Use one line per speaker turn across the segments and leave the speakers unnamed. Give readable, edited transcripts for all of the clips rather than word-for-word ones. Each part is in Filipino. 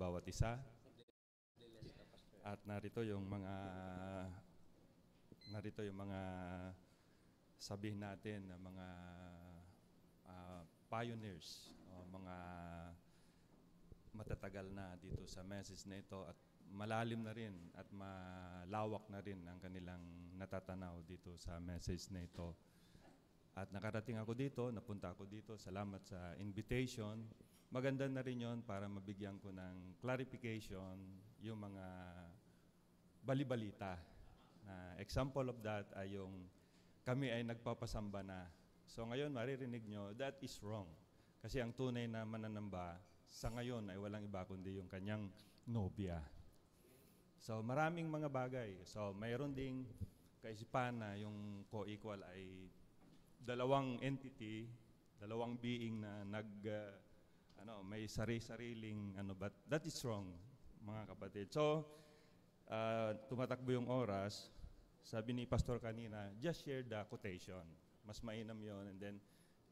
bawat isa. At narito yung mga sabihin natin na mga pioneers, o mga matatagal na dito sa message na ito at malalim na rin at malawak na rin ang kanilang natatanaw dito sa message na ito. At nakarating ako dito, napunta ako dito, salamat sa invitation. Maganda na rin yon para mabigyan ko ng clarification yung mga balibalita. Example of that ay yung kami ay nagpapasamba na. So ngayon maririnig nyo, that is wrong. Kasi ang tunay na mananamba sa ngayon ay walang iba kundi yung kanyang nobya. So maraming mga bagay. So mayroon ding kaisipan na yung co-equal ay dalawang entity, dalawang being na may sari-sariling but that is wrong, mga kapatid. So tumatakbo yung oras. Sabi ni Pastor kanina, just share the quotation. Mas mainam yon. And then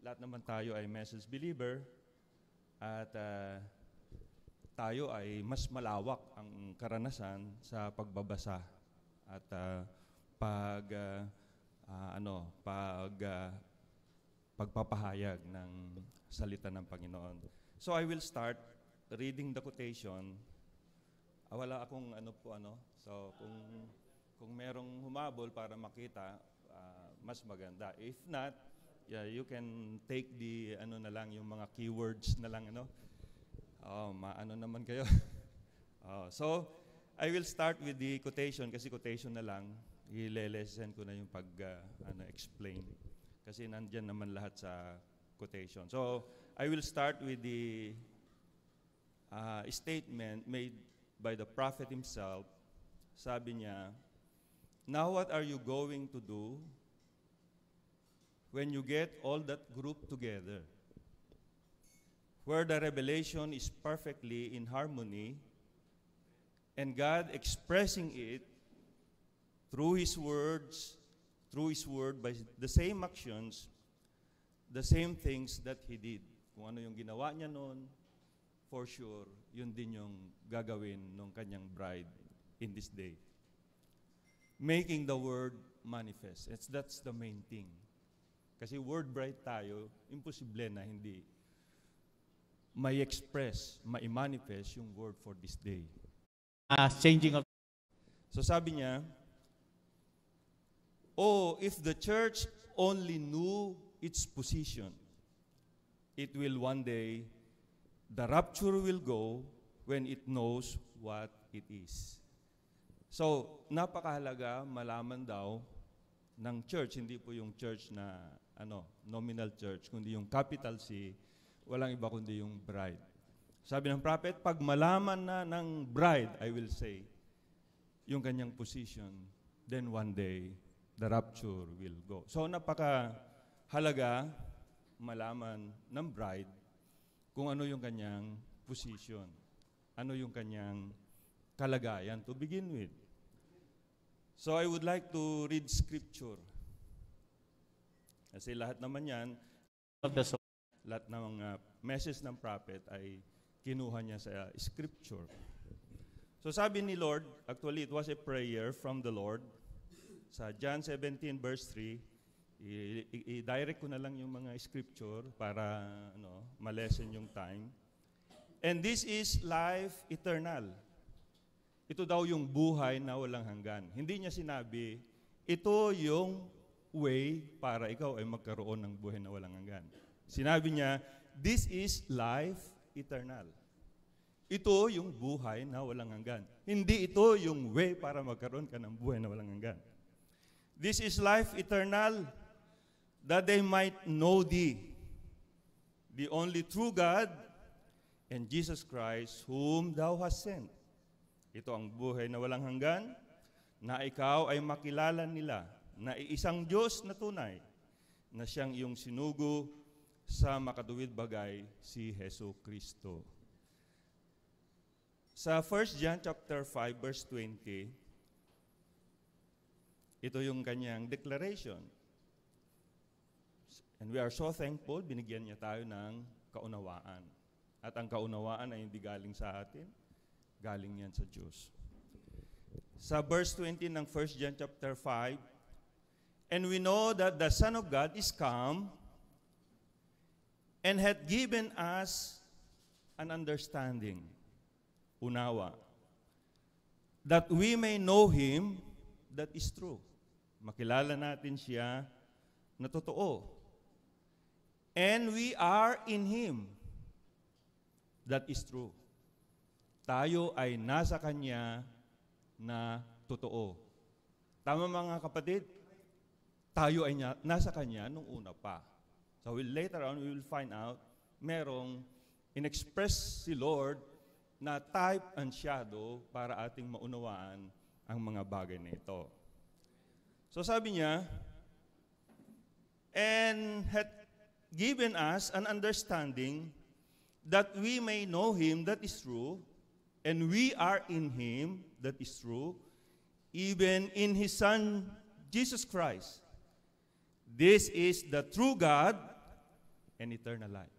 lahat naman tayo ay message believer at tayo ay mas malawak ang karanasan sa pagbabasa at pagpapahayag ng salita ng Panginoon. So I will start reading the quotation. Wala akong So kung merong humabol para makita, mas maganda. If not, you can take the yung mga keywords na lang naman kayo. So I will start with the quotation kasi quotation na lang. I-lesson ko na yung explain kasi nandiyan naman lahat sa quotation. So I will start with the statement made by the prophet himself. Sabi niya, "Now what are you going to do when you get all that group together, where the revelation is perfectly in harmony and God expressing it through His word by the same actions, the same things that He did." Kung ano yung ginawa niya noon, for sure, yun din yung gagawin ng kanyang bride in this day. Making the word manifest. That's the main thing. Kasi word bride tayo, imposible na hindi may express, mai-manifest yung word for this day.
Changing of.
So sabi niya, "Oh, if the church only knew its position, it will one day, the rapture will go when it knows what it is." So, napakahalaga malaman daw ng church, hindi po yung church na nominal church, kundi yung capital C, walang iba kundi yung bride. Sabi ng prophet, pag malaman na ng bride, I will say, yung kanyang position, then one day, the rapture will go. So, napakahalaga malaman ng bride kung ano yung kanyang position, ano yung kanyang kalagayan to begin with. So I would like to read scripture. Kasi lahat naman yan, lahat ng message ng prophet ay kinuha niya sa scripture. So sabi ni Lord, actually it was a prayer from the Lord. Sa John 17 verse 3, i-direct ko na lang yung mga scripture para ma-lessen yung time. "And this is life eternal." Ito daw yung buhay na walang hanggan. Hindi niya sinabi, ito yung way para ikaw ay magkaroon ng buhay na walang hanggan. Sinabi niya, this is life eternal. Ito yung buhay na walang hanggan. Hindi ito yung way para magkaroon ka ng buhay na walang hanggan. "This is life eternal, that they might know thee, the only true God, and Jesus Christ, whom thou hast sent." Ito ang buhay na walang hanggan, na ikaw ay makilala nila, na iisang Diyos na tunay, na siyang iyong sinugo sa makatuwid bagay, si Hesus Kristo. Sa 1 John chapter 5 verse 20, ito yung kanyang declaration. And we are so thankful, binigyan niya tayo ng kaunawaan. At ang kaunawaan ay hindi galing sa atin, Galing yan sa Diyos. Sa verse 20 ng 1 John chapter 5, and we know that the Son of God is come and hath given us an understanding, unawa, that we may know Him that is true. Makilala natin siya na totoo. And we are in Him that is true. Tayo ay nasa Kanya na totoo. Tama mga kapatid? Tayo ay nasa Kanya nung una pa. So later on, we will find out, merong in-express si Lord na type and shadow para ating maunawaan ang mga bagay na ito. So sabi niya, and hath given us an understanding that we may know Him that is true, and we are in Him that is true, even in His Son, Jesus Christ. This is the true God and eternal life.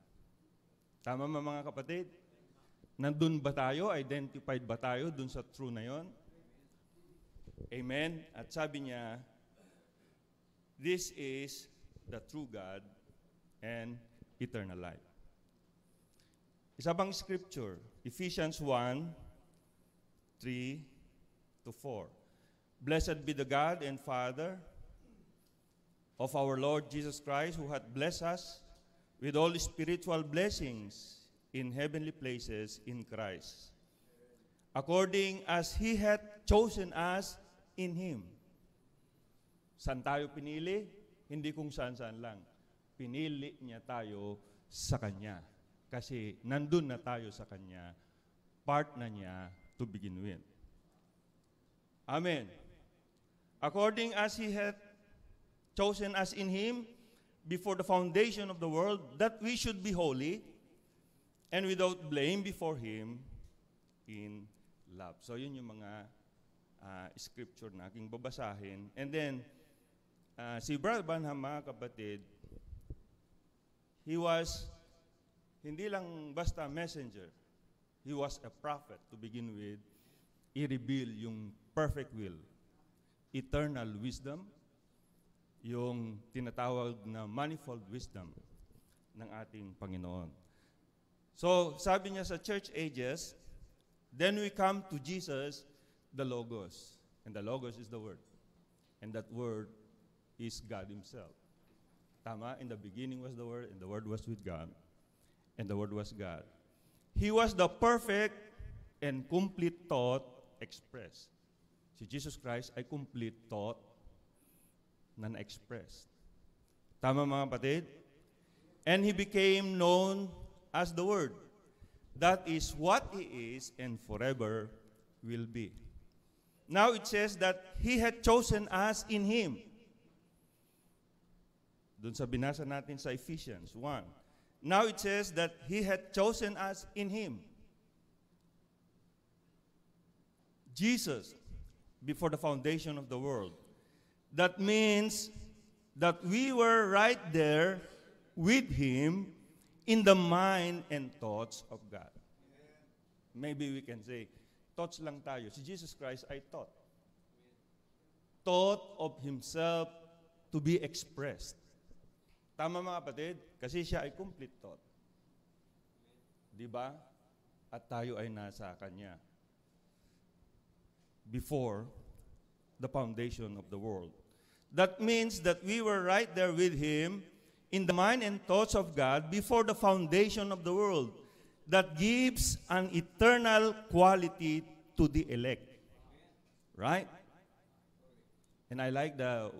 Tama ba mga kapatid? Nandun ba tayo? Identified ba tayo dun sa true na yon? Amen? At sabi niya, this is the true God and eternal life. Isa pang scripture, Ephesians 1, 3 to 4. Blessed be the God and Father of our Lord Jesus Christ, who hath blessed us with all spiritual blessings in heavenly places in Christ, according as He hath chosen us in Him. Saan tayo pinili? Hindi kung saan-saan lang. Pinili niya tayo sa Kanya. Kasi nandun na tayo sa Kanya. Part na niya to begin with. Amen. According as He hath chosen us in Him before the foundation of the world, that we should be holy and without blame before Him in love. So yun yung mga scripture na aking babasahin. And then, si Brother Branham, mga kapatid, he was hindi lang basta messenger. He was a prophet to begin with. I-reveal yung perfect will, eternal wisdom, yung tinatawag na manifold wisdom ng ating Panginoon. So, sabi niya sa church ages, then we come to Jesus, the Logos. And the Logos is the Word. And that Word is God Himself. Tama? In the beginning was the Word, and the Word was with God, and the Word was God. He was the perfect and complete thought expressed. Si Jesus Christ ay complete thought na na-expressed. Tama mga kapatid? And He became known as the Word. That is what He is and forever will be. Now it says that He had chosen us in Him. Doon sa binasa natin sa Ephesians 1. Now it says that He had chosen us in Him. Jesus, before the foundation of the world. That means that we were right there with Him in the mind and thoughts of God. Maybe we can say, thoughts lang tayo. Si Jesus Christ ay thought. Thought of Himself to be expressed. Tama mga kapatid? Kasi siya ay complete thought. Di ba? At tayo ay nasa Kanya. Before the foundation of the world. That means that we were right there with Him in the mind and thoughts of God before the foundation of the world. That gives an eternal quality to the elect. Right? And I like the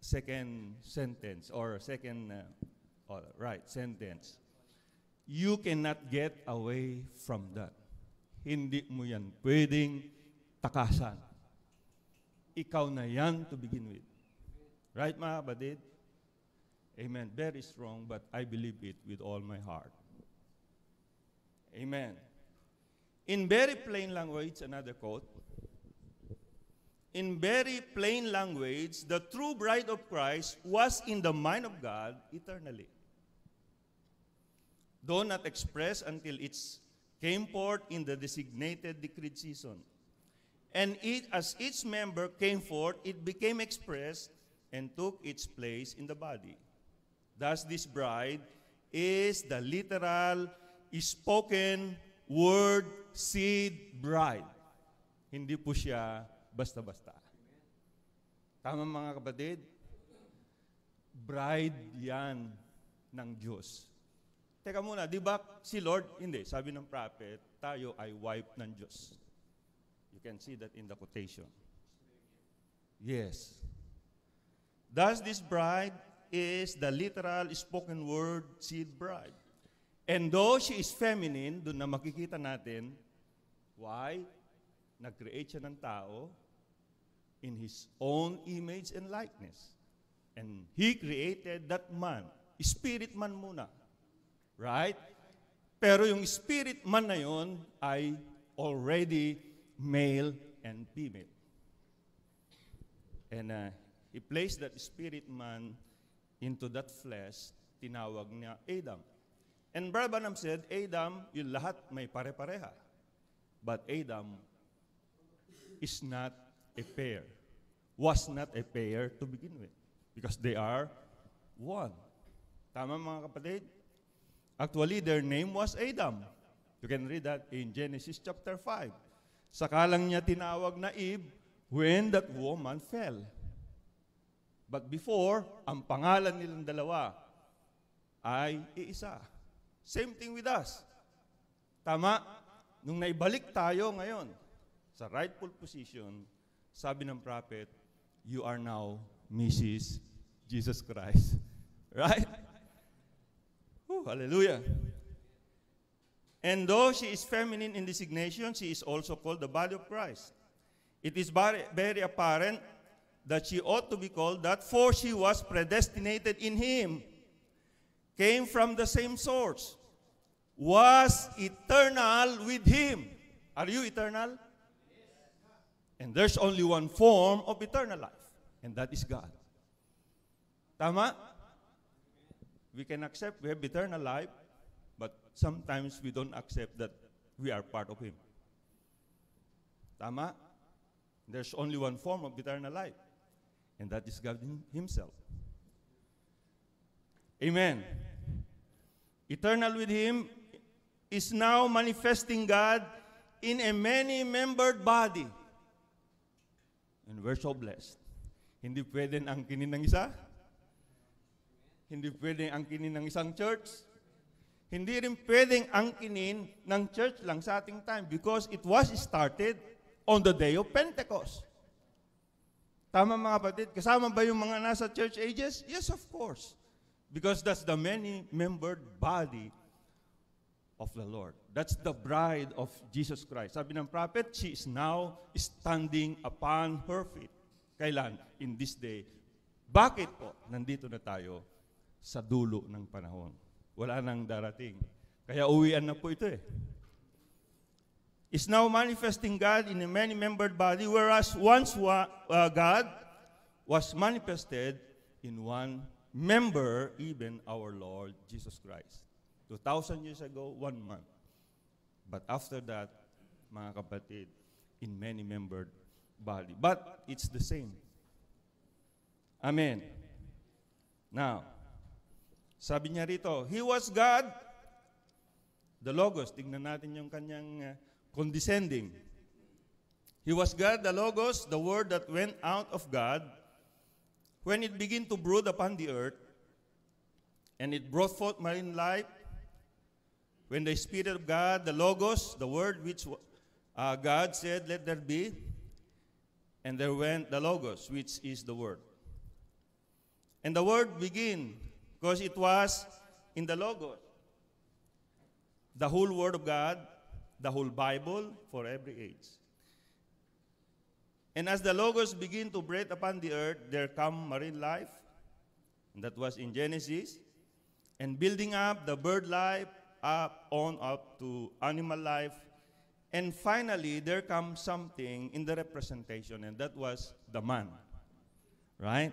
second sentence or second sentence. You cannot get away from that. Hindi mo yan pwedeng takasan. Ikaw na yan to begin with. Right, mga kapatid? Amen. Very strong, but I believe it with all my heart. Amen. In very plain language, another quote. In very plain language, the true bride of Christ was in the mind of God eternally. Though not expressed until its came forth in the designated decreed season. And as each member came forth, it became expressed and took its place in the body. Thus, this bride is the literal, spoken word seed bride. Hindi po siya basta-basta. Tama mga kapatid? Bride yan ng Diyos. Teka muna, di ba si Lord? Hindi. Sabi ng prophet, tayo ay wife ng Diyos. You can see that in the quotation. Yes. Thus, this bride is the literal spoken word seed bride. And though she is feminine, doon na makikita natin, why? Nag-create siya ng tao in His own image and likeness. And He created that man. Spirit man muna. Right? Pero yung spirit man na yon ay already male and female. And He placed that spirit man into that flesh, tinawag niya Adam. And Brother Branham said, Adam, yung lahat may pare-pareha. But Adam is not a pair. Was not a pair to begin with. Because they are one. Tama mga kapatid? Actually, their name was Adam. You can read that in Genesis chapter 5. Saka lang niya tinawag na Eve when that woman fell. But before, ang pangalan nilang dalawa ay iisa. Same thing with us. Tama? Nung naibalik tayo ngayon sa rightful position, sabi ng prophet, you are now Mrs. Jesus Christ. Right? Hallelujah. And though she is feminine in designation, she is also called the body of Christ. It is very apparent that she ought to be called that, for she was predestinated in Him, came from the same source, was eternal with Him. Are you eternal? And there's only one form of eternal life, and that is God. Tama? We can accept we have eternal life, but sometimes we don't accept that we are part of Him. Tama? There's only one form of eternal life, and that is God Himself. Amen. Eternal with Him is now manifesting God in a many-membered body. And we're so blessed. Hindi pwedeng angkinin ng isa. Hindi pwedeng angkinin ng isang church. Hindi rin pwedeng angkinin ng church lang sa ating time because it was started on the day of Pentecost. Tama mga kapatid? Kasama ba yung mga nasa church ages? Yes, of course. Because that's the many-membered body of the Lord. That's the bride of Jesus Christ. Sabi ng prophet, she is now standing upon her feet. Kailan? In this day. Bakit po? Nandito na tayo sa dulo ng panahon. Wala nang darating. Kaya uwian na po ito eh. Is now manifesting God in a many-membered body, whereas once God was manifested in one member, even our Lord Jesus Christ. 2,000 years ago, 1 month. But after that, mga kapatid, in many-membered body. But it's the same. Amen. Now, sabi niya rito, He was God, the Logos. Tingnan natin yung kanyang condescending. He was God, the Logos, the Word that went out of God, when it began to brood upon the earth, and it brought forth marine life, when the Spirit of God, the Logos, the Word which God said, let there be, and there went the Logos, which is the Word. And the Word began, because it was in the Logos. The whole Word of God, the whole Bible for every age. And as the Logos begin to breathe upon the earth, there come marine life, and that was in Genesis, and building up the bird life up to animal life, and finally there comes something in the representation, and that was the man, right?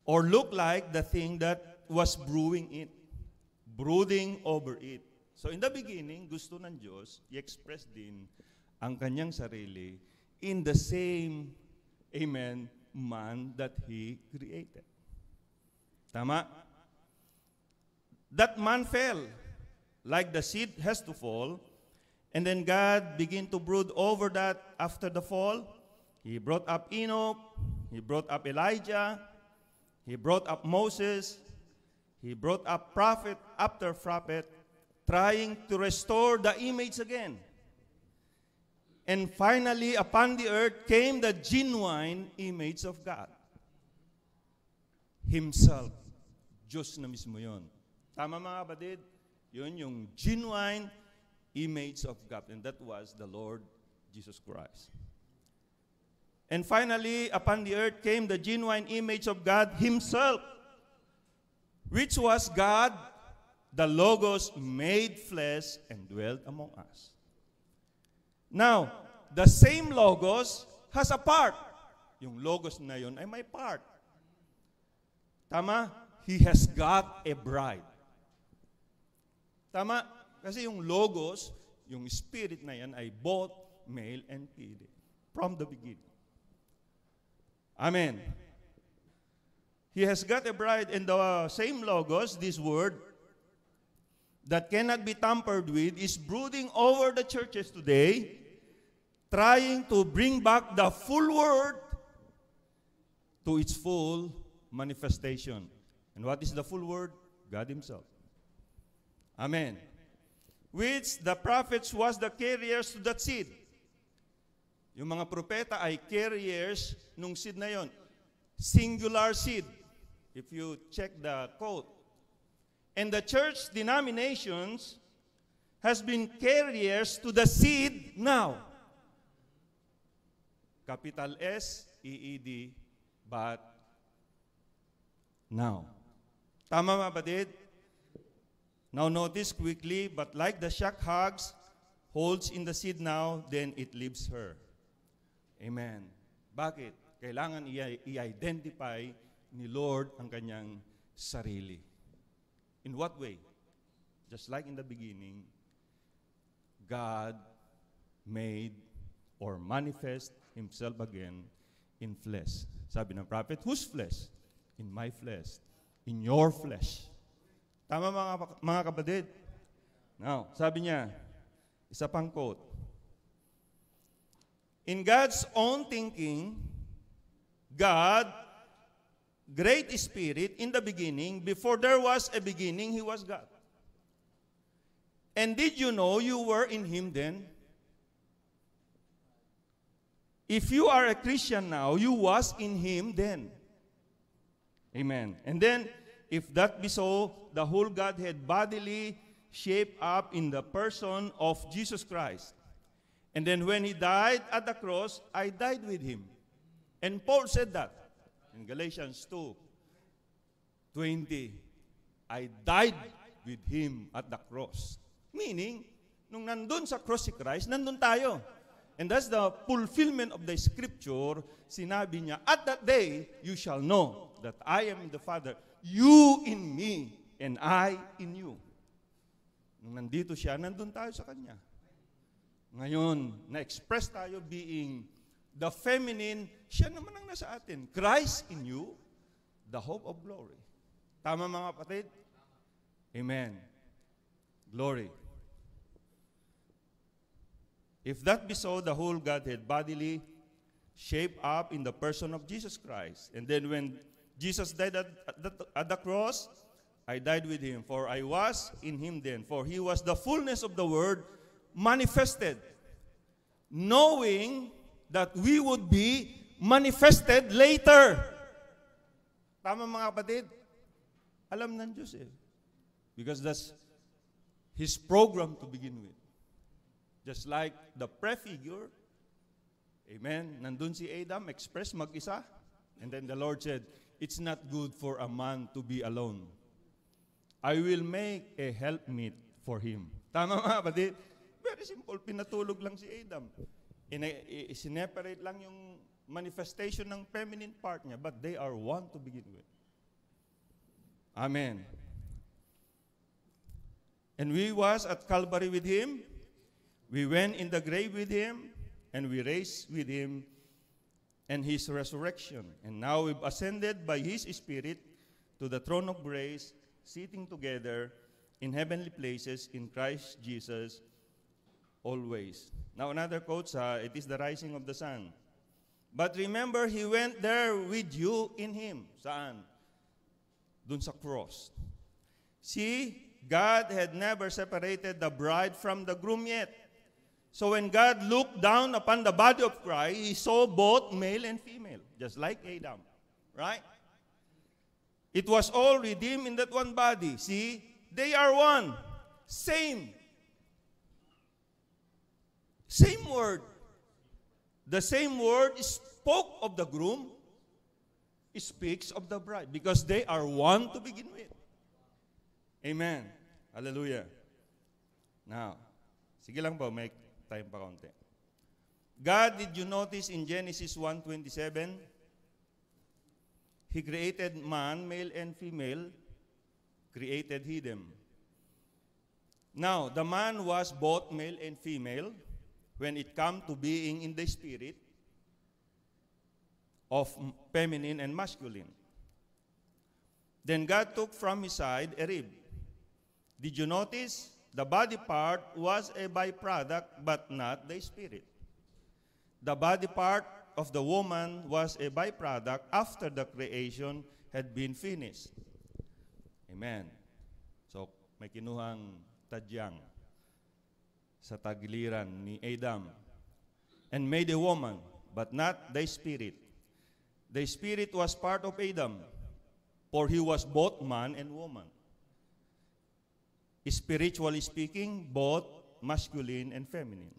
Or look like the thing that was brooding over it. So in the beginning, gusto ng Diyos i-express din ang kanyang sarili in the same, amen, man that He created. Tama? That man fell, like the seed has to fall, and then God began to brood over that after the fall. He brought up Enoch, He brought up Elijah, He brought up Moses, He brought up prophet after prophet, trying to restore the image again. And finally, upon the earth came the genuine image of God. Himself. Diyos na mismo yun. Tama mga kapatid? Yun yung genuine image of God. And that was the Lord Jesus Christ. And finally, upon the earth came the genuine image of God Himself, which was God, the Logos made flesh and dwelt among us. Now, the same Logos has a part. Yung Logos na yun ay may part. Tama? He has got a bride. Tama? Kasi yung Logos, yung Spirit na yan ay both male and female from the beginning. Amen. He has got a bride, and the same Logos, this word, that cannot be tampered with, is brooding over the churches today, trying to bring back the full word to its full manifestation. And what is the full word? God Himself. Amen. Which the prophets was the carriers to that seed. Yung mga propeta ay carriers nung seed na yon. Singular seed. If you check the quote. And the church denominations has been carriers to the seed now. Capital S, E-E-D, but now. Tama mga kapatid? Now notice quickly, but like the shock hogs holds in the seed now, then it leaves her. Amen. Bakit? Kailangan i-identify ni Lord ang kanyang sarili. In what way? Just like in the beginning, God made or manifest Himself again in flesh. Sabi ng prophet, whose flesh? In my flesh. In your flesh. Tama mga kapatid? Now, sabi niya, isa pang quote. In God's own thinking, God, great Spirit, in the beginning, before there was a beginning, He was God. And did you know you were in Him then? If you are a Christian now, you was in Him then. Amen. And then, if that be so, the whole Godhead bodily shaped up in the person of Jesus Christ. And then when He died at the cross, I died with Him. And Paul said that in Galatians 2:20. I died with Him at the cross. Meaning, nung nandun sa cross si Christ, nandun tayo. And that's the fulfillment of the scripture. Sinabi niya, at that day, you shall know that I am in the Father, you in me, and I in you. Nung nandito siya, nandun tayo sa Kanya. Ngayon, na-express tayo being the feminine, siya naman ang nasa atin. Christ in you, the hope of glory. Tama mga kapatid? Amen. Glory. If that be so, the whole Godhead bodily shaped up in the person of Jesus Christ. And then when Jesus died at the cross, I died with Him, for I was in Him then. For He was the fullness of the Word manifested, knowing that we would be manifested later. Tama mga kapatid? Alam ng Diyos eh. Because that's His program to begin with. Just like the prefigure, amen, nandun si Adam, express mag-isa. And then the Lord said, it's not good for a man to be alone. I will make a helpmeet for him. Tama mga kapatid? Very simple, pinatulog lang si Adam. Sineparate lang yung manifestation ng feminine part niya, but they are one to begin with. Amen. And we was at Calvary with him. We went in the grave with him, and we raised with him and his resurrection. And now we've ascended by his Spirit to the throne of grace, sitting together in heavenly places in Christ Jesus always. Now another quote, it is the rising of the sun. But remember, he went there with you in him. Saan? Dun sa cross. See, God had never separated the bride from the groom yet. So when God looked down upon the body of Christ, he saw both male and female, just like Adam. Right? It was all redeemed in that one body. See, they are one. Same. Same word. The same word spoke of the groom, speaks of the bride, because they are one to begin with. Amen. Hallelujah. Now, sige lang po, may time pa konti. God, did you notice in Genesis 1:27, He created man, male and female, created He them. Now, the man was both male and female when it come to being in the spirit of feminine and masculine. Then God took from his side a rib. Did you notice? The body part was a byproduct, but not the spirit. The body part of the woman was a byproduct after the creation had been finished. Amen. So, may kinuhang tadyang sa tagiliran ni Adam. And made a woman, but not the spirit. The spirit was part of Adam, for he was both man and woman. Spiritually speaking, both masculine and feminine.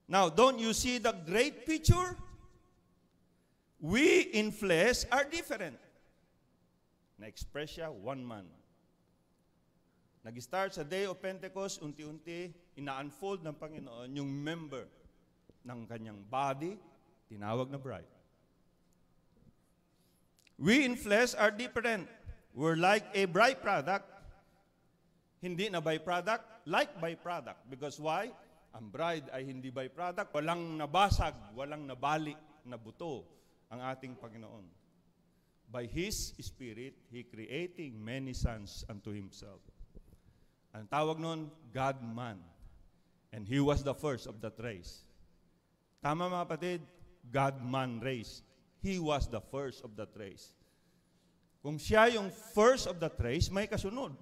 Now, don't you see the great picture? We in flesh are different. Na-express siya, one man. Nag-start sa Day of Pentecost, unti-unti, ina-unfold ng Panginoon yung member ng kanyang body, tinawag na bride. We in flesh are different. We're like a byproduct. Hindi na byproduct, like byproduct. Because why? Ang bride ay hindi byproduct. Walang nabasag, walang nabali na buto ang ating Panginoon. By His Spirit, He creating many sons unto Himself. Ang tawag nun, God-man. And He was the first of that race. Tama mga kapatid, God-man race. He was the first of that race. Kung siya yung first of that race, may kasunod.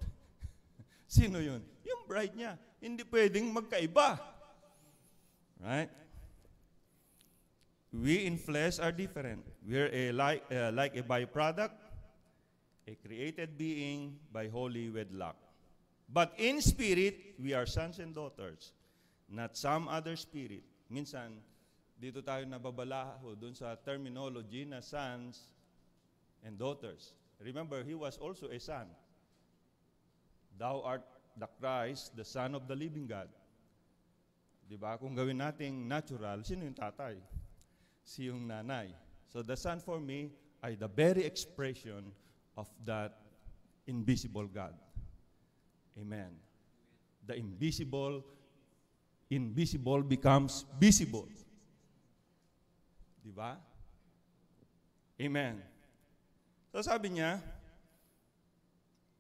Sino yun? Yung bride niya. Hindi pwedeng magkaiba. Right? We in flesh are different. We're like a byproduct, a created being by holy wedlock. But in spirit, we are sons and daughters, not some other spirit. Minsan, dito tayo nababalaho dun sa terminology na sons and daughters. Remember, he was also a son. Thou art the Christ, the Son of the living God. Diba? Kung gawin nating natural, sino yung tatay? Si yung nanay. So the Son for me ay the very expression of that invisible God. Amen. The invisible becomes visible. Diba? Amen. So sabi niya,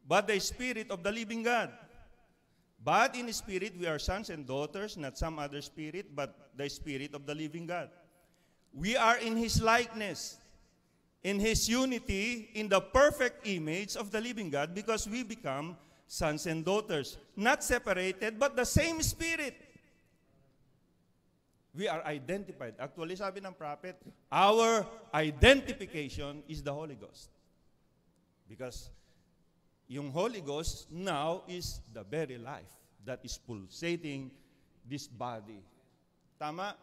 but the Spirit of the living God. But in Spirit, we are sons and daughters, not some other spirit, but the Spirit of the living God. We are in His likeness, in His unity, in the perfect image of the living God, because we become sons and daughters, not separated, but the same Spirit. We are identified. Actually, sabi ng prophet, our identification is the Holy Ghost. Because yung Holy Ghost now is the very life that is pulsating this body. Tama?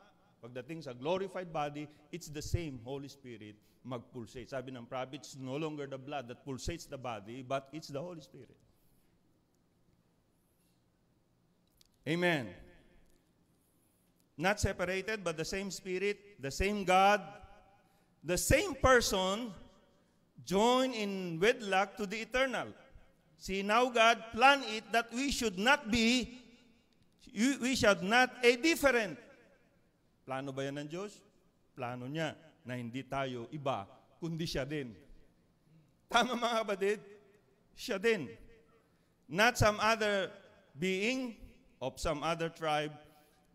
Pagdating sa glorified body, it's the same Holy Spirit mag-pulsate. Sabi ng prophet, it's no longer the blood that pulsates the body, but it's the Holy Spirit. Amen. Not separated, but the same Spirit, the same God, the same person, joined in wedlock to the eternal. See, now God planned it that we should not a different. Plano ba yan ng Diyos? Plano niya na hindi tayo iba, kundi siya din. Tama mga kapatid? Siya din. Not some other being of some other tribe,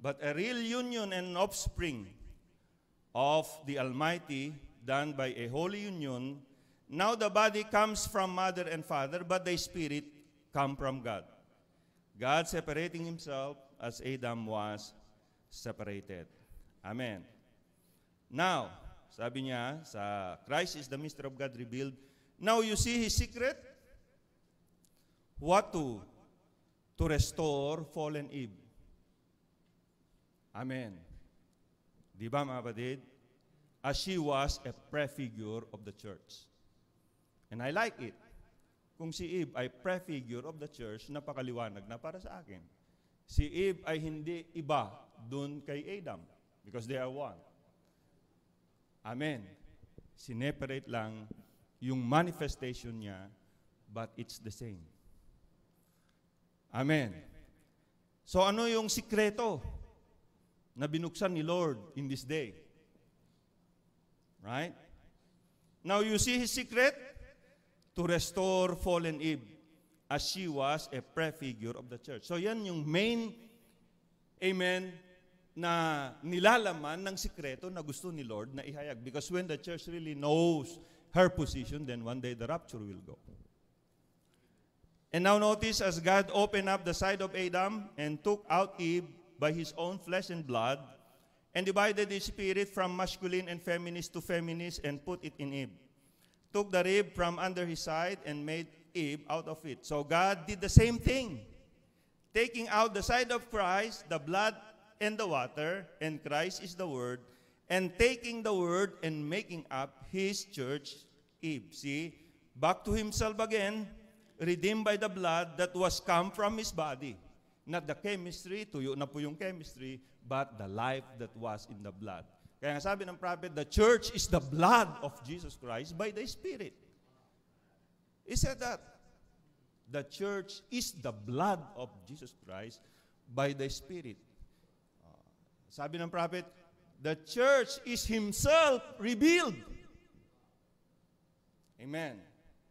but a real union and offspring of the Almighty, done by a holy union. Now the body comes from mother and father, but the spirit come from God. God separating himself as Adam was separated. Amen. Now, sabi niya, sa Christ is the mystery of God revealed. Now you see his secret? What to? To restore fallen Eve. Amen. Di ba mga kapatid? As she was a prefigure of the church. And I like it. Kung si Eve ay prefigure of the church, napakaliwanag na para sa akin. Si Eve ay hindi iba dun kay Adam because they are one. Amen. Sineperate lang yung manifestation niya, but it's the same. Amen. So ano yung sikreto na binuksan ni Lord in this day? Right? Now you see his secret? To restore fallen Eve as she was a prefigure of the church. So yan yung main, amen, na nilalaman ng sikreto na gusto ni Lord na ihayag. Because when the church really knows her position, then one day the rapture will go. And now notice, as God opened up the side of Adam and took out Eve by his own flesh and blood, and divided his spirit from masculine and feminist to feminist and put it in Eve. Took the rib from under his side and made Eve out of it. So God did the same thing, taking out the side of Christ, the blood and the water, and Christ is the Word, and taking the Word and making up his church, Eve. See, back to himself again, redeemed by the blood that was come from his body. Not the chemistry, tuyo na po yung chemistry, but the life that was in the blood. Kaya nga sabi ng prophet, the church is the blood of Jesus Christ by the Spirit. He said that. The church is the blood of Jesus Christ by the Spirit. Sabi ng prophet, the church is himself revealed. Amen.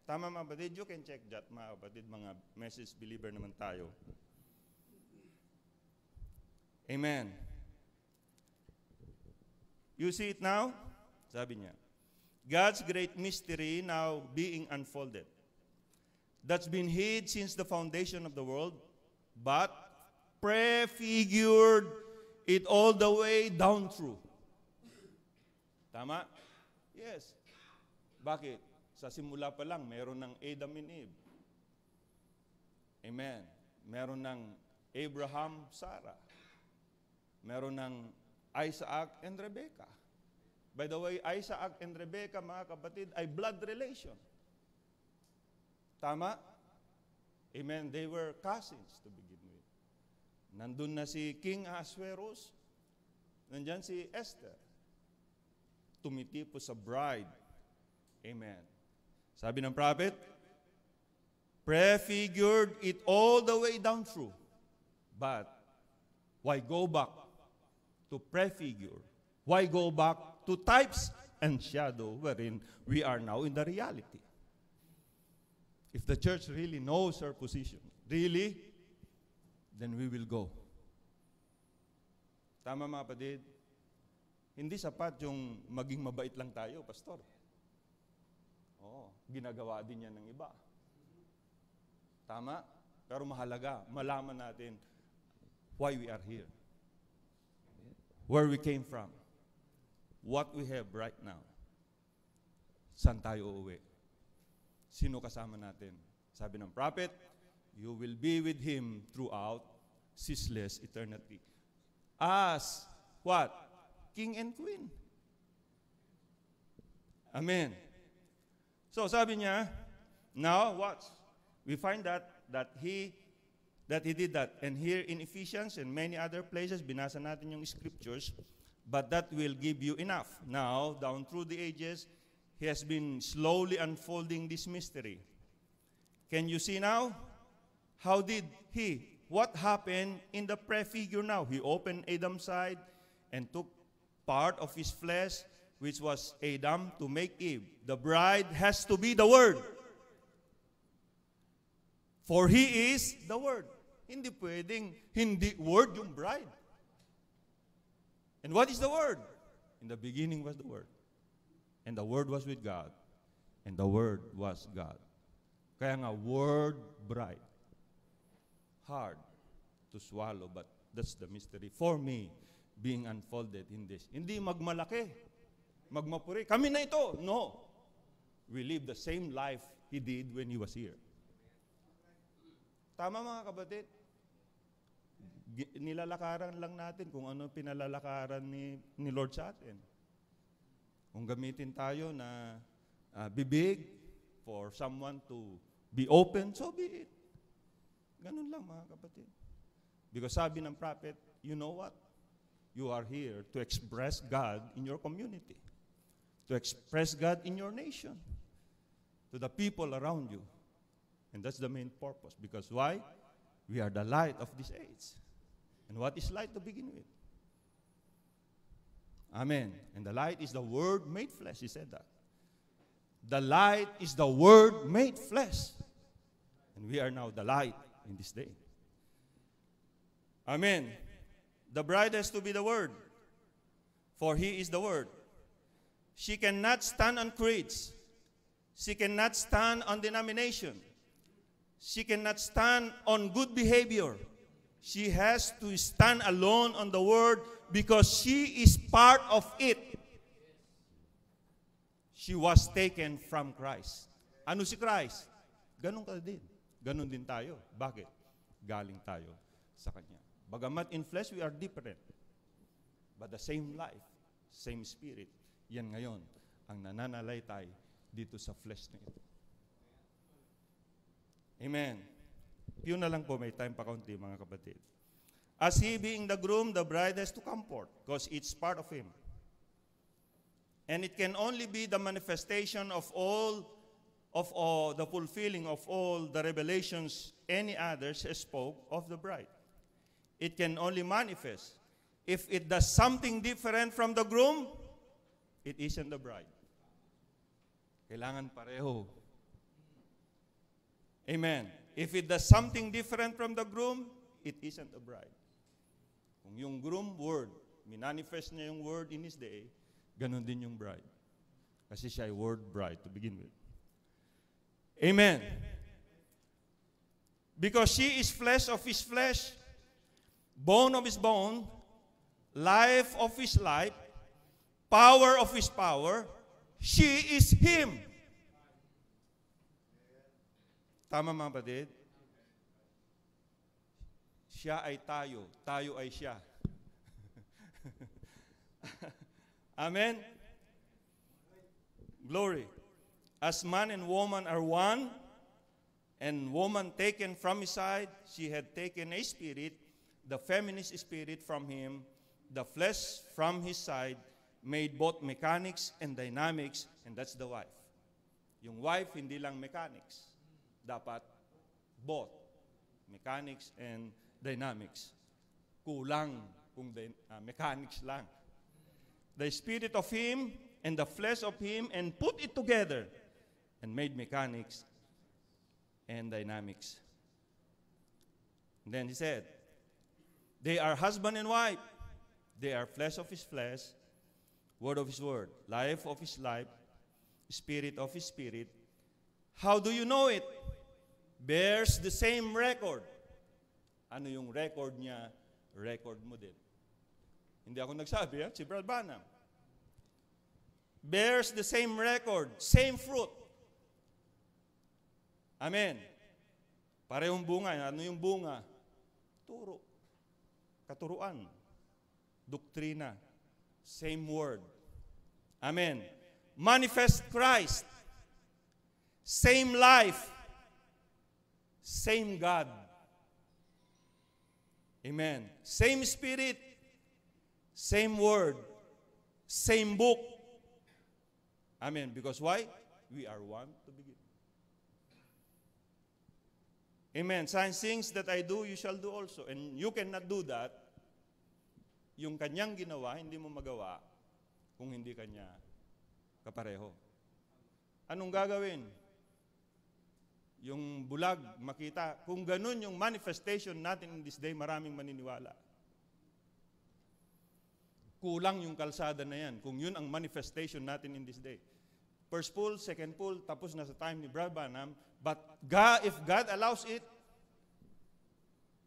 Tama mga kapatid, you can check that mga kapatid, mga message believer naman tayo. Amen. You see it now? Sabi niya, God's great mystery now being unfolded. That's been hid since the foundation of the world, but prefigured it all the way down through. Tama? Yes. Bakit? Sa simula pa lang, meron ng Adam and Eve. Amen. Meron ng Abraham, Sarah. Meron ng Isaac and Rebecca. By the way, Isaac and Rebecca, mga kapatid, ay blood relation. Tama? Amen. They were cousins to begin with. Nandun na si King Ahasuerus. Nandyan si Esther. Tumitipo sa bride. Amen. Sabi ng prophet, prefigured it all the way down through. But, why go back to prefigure? Why go back to types and shadow wherein we are now in the reality? If the church really knows her position, really, then we will go. Tama mga kapatid? Hindi sapat yung maging mabait lang tayo, pastor. Oo, ginagawa din yan ng iba. Tama? Pero mahalaga, malaman natin why we are here. Where we came from. What we have right now. Saan tayo uuwi? Sino kasama natin? Sabi ng prophet, you will be with him throughout ceaseless eternity. As what? King and queen. Amen. So sabi niya, now what? We find that he did that. And here in Ephesians and many other places, binasa natin yung scriptures, but that will give you enough. Now, down through the ages, he has been slowly unfolding this mystery. Can you see now? How did he? What happened in the prefigure now? He opened Adam's side and took part of his flesh, which was Adam, to make Eve. The bride has to be the Word. For He is the Word. Hindi pwedeng hindi Word yung bride. And what is the Word? In the beginning was the Word. And the Word was with God. And the Word was God. Kaya nga, Word, bride. Hard to swallow, but that's the mystery for me being unfolded in this. Hindi magmalaki, magmapuri. Kami na ito. No. We live the same life He did when He was here. Tama mga kapatid? Nilalakaran lang natin kung ano pinalalakaran ni Lord sa atin. Kung gamitin tayo na bibig for someone to be open, so be it. Ganun lang mga kapatid. Because sabi ng prophet, you know what? You are here to express God in your community. To express God in your nation. To the people around you. And that's the main purpose. Because why? We are the light of this age. And what is light to begin with? Amen. And the light is the Word made flesh. He said that. The light is the Word made flesh. And we are now the light in this day. Amen. The bride has to be the Word. For He is the Word. She cannot stand on creeds. She cannot stand on denomination. She cannot stand on good behavior. She has to stand alone on the Word because she is part of it. She was taken from Christ. Ano si Christ? Ganun ka din. Ganun din tayo. Bakit? Galing tayo sa Kanya. Bagamat in flesh, we are different. But the same life, same spirit. Yan ngayon ang nananalaytay dito sa flesh na ito. Amen. Yun na lang po, may time pa kaunti mga kapatid. As He being the groom, the bride has to comfort because it's part of Him. And it can only be the manifestation of all, the fulfilling of all the revelations any others spoke of the bride. It can only manifest. If it does something different from the groom, it isn't the bride. Kailangan pareho. Amen. If it does something different from the groom, it isn't a bride. Kung yung groom word, minanifest niya yung word in his day, ganun din yung bride. Kasi siya ay word bride to begin with. Amen. Because she is flesh of his flesh, bone of his bone, life of his life, power of his power, she is him. Tama mga kapatid? Siya ay tayo, tayo ay siya. Amen? Glory. As man and woman are one, and woman taken from his side, she had taken a spirit, the feminist spirit from him, the flesh from his side, made both mechanics and dynamics, and that's the wife. Yung wife, hindi lang mechanics. Dapat both mechanics and dynamics. Kulang kung mechanics lang. The spirit of him and the flesh of him and put it together and made mechanics and dynamics. And then he said, they are husband and wife. They are flesh of his flesh, word of his word, life of his life, spirit of his spirit. How do you know it? Bears the same record. Ano yung record niya? Record mo din. Hindi ako nagsabi, si Brad Branham. Bears the same record, same fruit. Amen. Parehong bunga. Ano yung bunga? Turo. Katuruan. Doktrina. Same word. Amen. Manifest Christ. Same life. Same God. Amen. Same spirit. Same word. Same book. Amen. Because why? We are one to begin. Amen. Signs, things that I do, you shall do also. And you cannot do that. Yung kanyang ginawa, hindi mo magawa kung hindi kanya kapareho. Anong gagawin? Yung bulag, makita. Kung ganun yung manifestation natin in this day, maraming maniniwala. Kulang yung kalsada na yan, kung yun ang manifestation natin in this day. First pull, second pull, tapos na sa time ni Brother Branham. But God, if God allows it,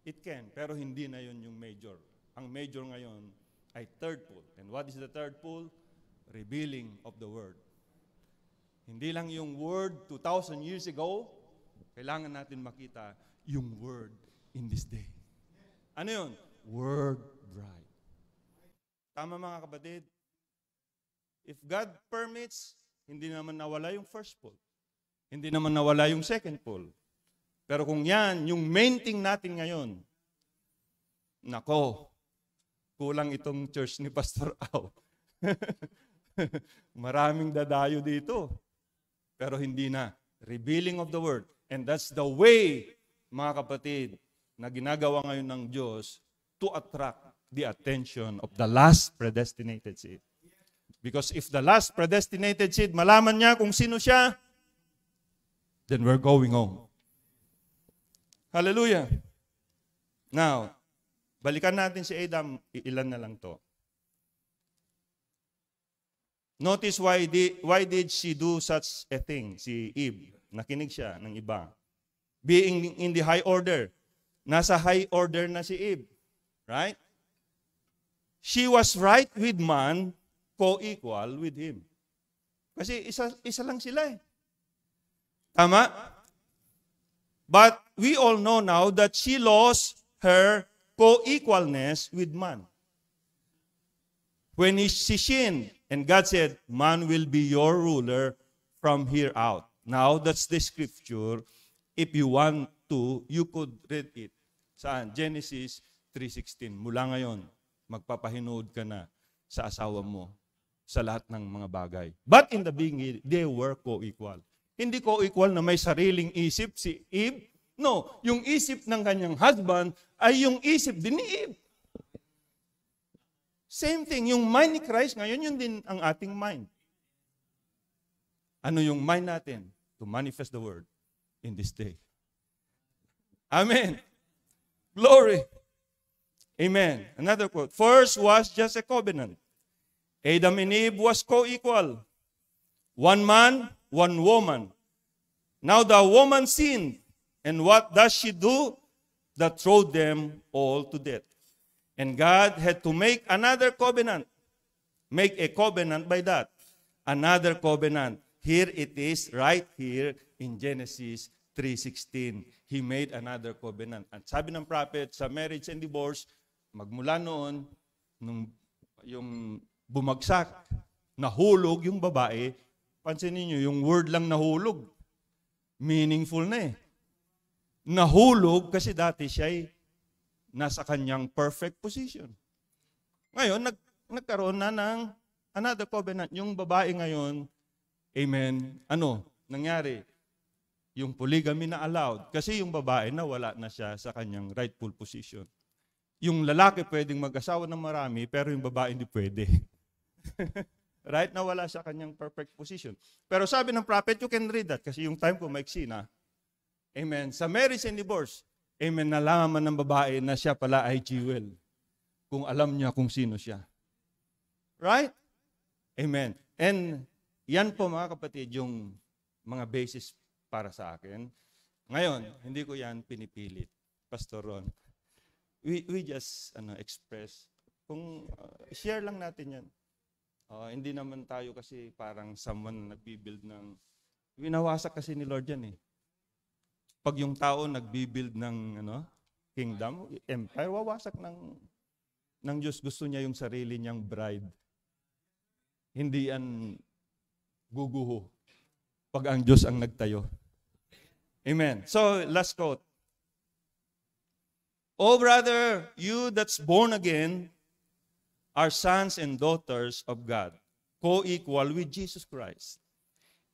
it can. Pero hindi na yun yung major. Ang major ngayon ay third pull. And what is the third pull? Revealing of the Word. Hindi lang yung Word 2,000 years ago, kailangan natin makita yung Word in this day. Ano yun? Word bride. Tama mga kapatid? If God permits, hindi naman nawala yung first pull. Hindi naman nawala yung second pull. Pero kung yan, yung main thing natin ngayon, nako, kulang itong church ni Pastor Au. Maraming dadayo dito. Pero hindi na. Revealing of the Word. And that's the way, mga kapatid, na ginagawa ngayon ng Diyos to attract the attention of the last predestinated seed. Because if the last predestinated seed, malaman niya kung sino siya, then we're going home. Hallelujah. Now, balikan natin si Adam, ilan na lang to. Notice why did she do such a thing, si Eve. Nakinig siya ng iba. Being in the high order. Nasa high order na si Eve. Right? She was right with man, co-equal with him. Kasi isa lang sila eh. Tama? But we all know now that she lost her co-equalness with man. When she sinned, and God said, man will be your ruler from here out. Now, that's the scripture. If you want to, you could read it. Saan? Genesis 3:16. Mula ngayon, magpapahinood ka na sa asawa mo sa lahat ng mga bagay. But in the beginning, they were co-equal. Hindi co-equal na may sariling isip si Eve. No, yung isip ng kanyang husband ay yung isip din ni Eve. Same thing, yung mind ni Christ ngayon, yun din ang ating mind. Ano yung mind natin? To manifest the Word in this day. Amen. Glory. Amen. Another quote. First was just a covenant. Adam and Eve was co-equal. One man, one woman. Now the woman sinned. And what does she do? That threw them all to death. And God had to make another covenant. Make a covenant by that. Another covenant. Here it is, right here in Genesis 3:16. He made another covenant. At sabi ng prophet sa marriage and divorce, magmula noon, nung yung bumagsak, nahulog yung babae, pansinin niyo, yung word lang nahulog. Meaningful na eh. Nahulog kasi dati siya'y nasa kanyang perfect position. Ngayon, nagkaroon na ng another covenant. Yung babae ngayon, amen, ano, nangyari? Yung polygamy na allowed. Kasi yung babae na wala na siya sa kanyang rightful position. Yung lalaki pwedeng mag-asawa ng marami, pero yung babae hindi pwede. Right? Na wala sa kanyang perfect position. Pero sabi ng prophet, you can read that kasi yung time ko maiksi na. Amen. Sa marriage and divorce, amen, nalaman ng babae na siya pala ay jewel. Kung alam niya kung sino siya. Right? Amen. And yan po mga kapatid, yung mga basis para sa akin. Ngayon, hindi ko yan pinipilit. Pastor Ron, we just express. Kung share lang natin yan. Hindi naman tayo kasi parang someone nagbibuild ng, winawasak kasi ni Lord yan eh. Pag yung tao nagbibuild ng kingdom, empire, wawasak ng Diyos. Gusto niya yung sarili niyang bride. Hindi yan guguho pag ang Diyos ang nagtayo. Amen. So, last quote. Oh, brother, you that's born again are sons and daughters of God, co-equal with Jesus Christ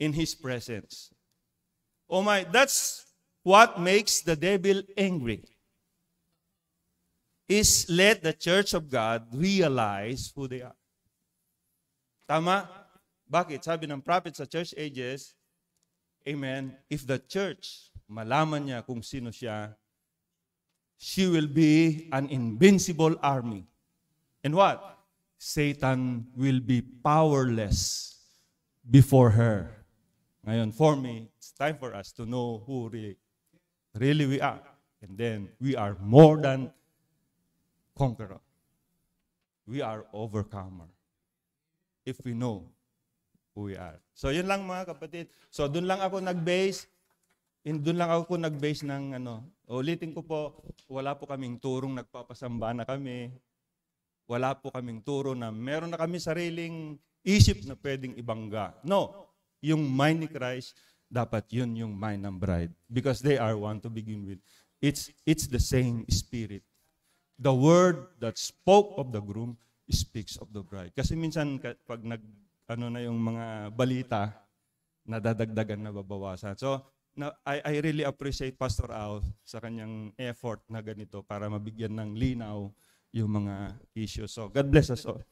in His presence. Oh my, that's what makes the devil angry is let the church of God realize who they are. Tama? Bakit? Sabi ng prophet sa church ages, amen, if the church malaman niya kung sino siya, she will be an invincible army. And what? Satan will be powerless before her. Ngayon, for me, it's time for us to know who really we are. And then, we are more than conqueror. We are overcomer. If we know who we are. So, yun lang mga kapatid. So, dun lang ako nag-base. Doon lang ako nag-base ng ulitin ko po, wala po kaming turong nagpapasamba na kami. Wala po kaming turo na meron na kami sariling isip na pwedeng ibangga. No. Yung mind ni Christ, dapat yun yung mind ng bride. Because they are one to begin with. It's the same spirit. The word that spoke of the groom speaks of the bride. Kasi minsan pag na yung mga balita, nadadagdagan, nababawasan. So, I really appreciate Pastor Al sa kanyang effort na ganito para mabigyan ng linaw yung mga issues. So, God bless us all.